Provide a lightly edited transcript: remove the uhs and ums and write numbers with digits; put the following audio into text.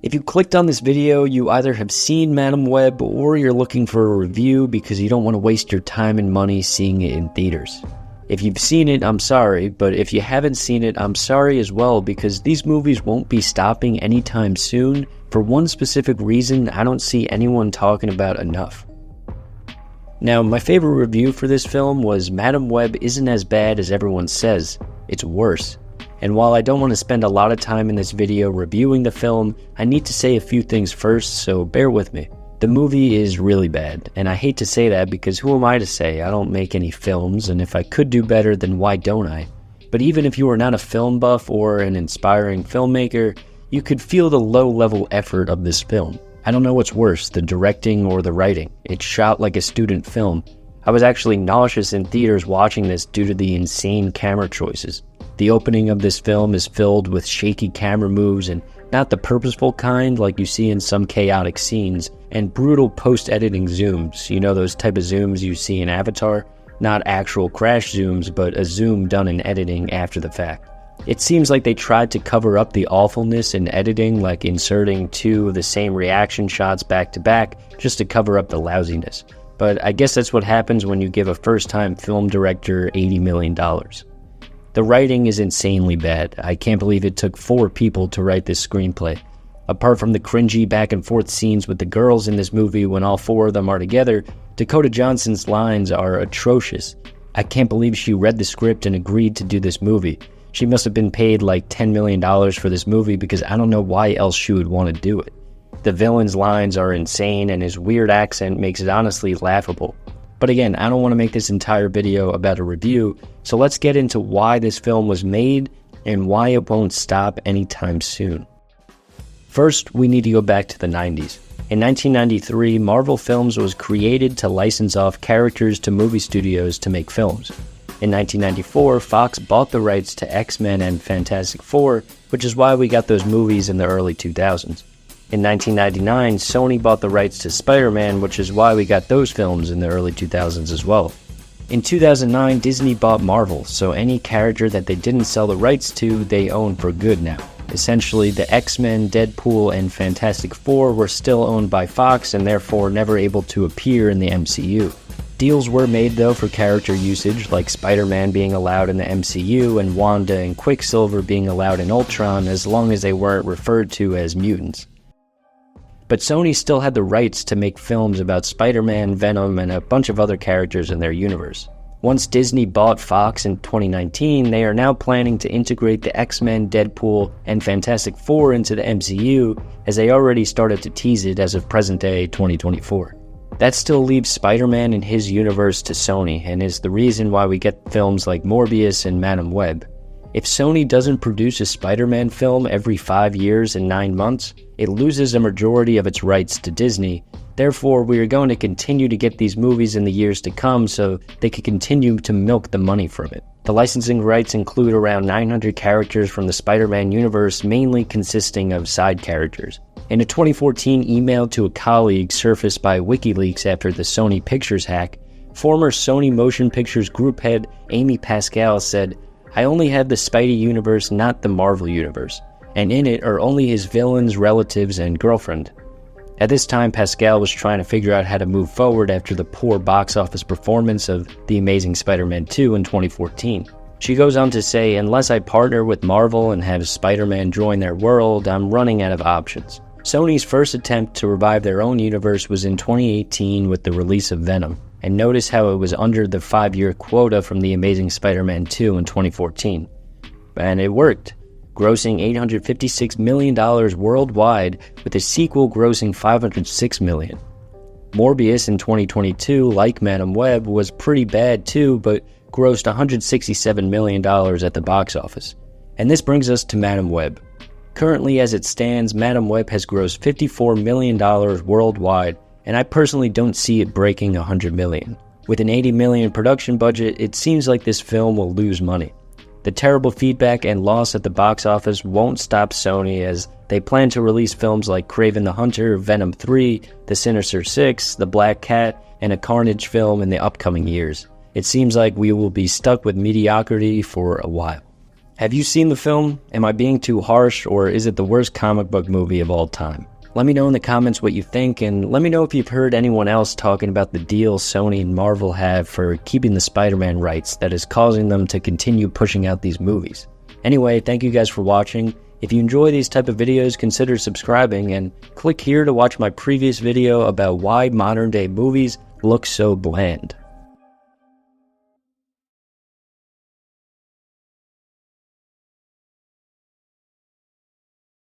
If you clicked on this video, you either have seen Madam Web or you're looking for a review because you don't want to waste your time and money seeing it in theaters. If you've seen it, I'm sorry, but if you haven't seen it, I'm sorry as well because these movies won't be stopping anytime soon for one specific reason I don't see anyone talking about enough. Now, my favorite review for this film was Madam Web isn't as bad as everyone says, it's worse. And while I don't want to spend a lot of time in this video reviewing the film, I need to say a few things first, so bear with me. The movie is really bad, and I hate to say that because who am I to say? I don't make any films, and if I could do better, then why don't I? But even if you are not a film buff or an inspiring filmmaker, you could feel the low-level effort of this film. I don't know what's worse, the directing or the writing. It's shot like a student film. I was actually nauseous in theaters watching this due to the insane camera choices. The opening of this film is filled with shaky camera moves and not the purposeful kind like you see in some chaotic scenes, and brutal post-editing zooms, you know those type of zooms you see in Avatar? Not actual crash zooms, but a zoom done in editing after the fact. It seems like they tried to cover up the awfulness in editing, like inserting two of the same reaction shots back to back, just to cover up the lousiness. But I guess that's what happens when you give a first-time film director $80 million. The writing is insanely bad. I can't believe it took 4 people to write this screenplay. Apart from the cringy back and forth scenes with the girls in this movie when all 4 of them are together, Dakota Johnson's lines are atrocious. I can't believe she read the script and agreed to do this movie. She must have been paid like $10 million for this movie because I don't know why else she would want to do it. The villain's lines are insane and his weird accent makes it honestly laughable. But again, I don't want to make this entire video about a review, so let's get into why this film was made and why it won't stop anytime soon. First, we need to go back to the 90s. In 1993, Marvel Films was created to license off characters to movie studios to make films. In 1994, Fox bought the rights to X-Men and Fantastic Four, which is why we got those movies in the early 2000s. In 1999, Sony bought the rights to Spider-Man, which is why we got those films in the early 2000s as well. In 2009, Disney bought Marvel, so any character that they didn't sell the rights to, they own for good now. Essentially, the X-Men, Deadpool, and Fantastic Four were still owned by Fox and therefore never able to appear in the MCU. Deals were made though for character usage, like Spider-Man being allowed in the MCU and Wanda and Quicksilver being allowed in Ultron as long as they weren't referred to as mutants. But Sony still had the rights to make films about Spider-Man, Venom, and a bunch of other characters in their universe. Once Disney bought Fox in 2019, they are now planning to integrate the X-Men, Deadpool, and Fantastic Four into the MCU, as they already started to tease it as of present-day 2024. That still leaves Spider-Man and his universe to Sony, and is the reason why we get films like Morbius and Madam Web. If Sony doesn't produce a Spider-Man film every 5 years and 9 months, it loses a majority of its rights to Disney. Therefore, we are going to continue to get these movies in the years to come so they can continue to milk the money from it. The licensing rights include around 900 characters from the Spider-Man universe, mainly consisting of side characters. In a 2014 email to a colleague surfaced by WikiLeaks after the Sony Pictures hack, former Sony Motion Pictures group head Amy Pascal said, "I only have the Spidey universe, not the Marvel universe, and in it are only his villains, relatives, and girlfriend." At this time, Pascal was trying to figure out how to move forward after the poor box office performance of The Amazing Spider-Man 2 in 2014. She goes on to say, "Unless I partner with Marvel and have Spider-Man join their world, I'm running out of options." Sony's first attempt to revive their own universe was in 2018 with the release of Venom, and notice how it was under the 5-year quota from The Amazing Spider-Man 2 in 2014. And it worked, grossing $856 million worldwide, with a sequel grossing $506 million. Morbius in 2022, like Madam Web, was pretty bad too, but grossed $167 million at the box office. And this brings us to Madam Web. Currently, as it stands, Madam Web has grossed $54 million worldwide, and I personally don't see it breaking $100 million. With an $80 million production budget, it seems like this film will lose money. The terrible feedback and loss at the box office won't stop Sony, as they plan to release films like Kraven the Hunter, Venom 3, The Sinister Six, The Black Cat, and a Carnage film in the upcoming years. It seems like we will be stuck with mediocrity for a while. Have you seen the film? Am I being too harsh, or is it the worst comic book movie of all time? Let me know in the comments what you think, and let me know if you've heard anyone else talking about the deal Sony and Marvel have for keeping the Spider-Man rights that is causing them to continue pushing out these movies. Anyway, thank you guys for watching. If you enjoy these type of videos, consider subscribing, and click here to watch my previous video about why modern day movies look so bland.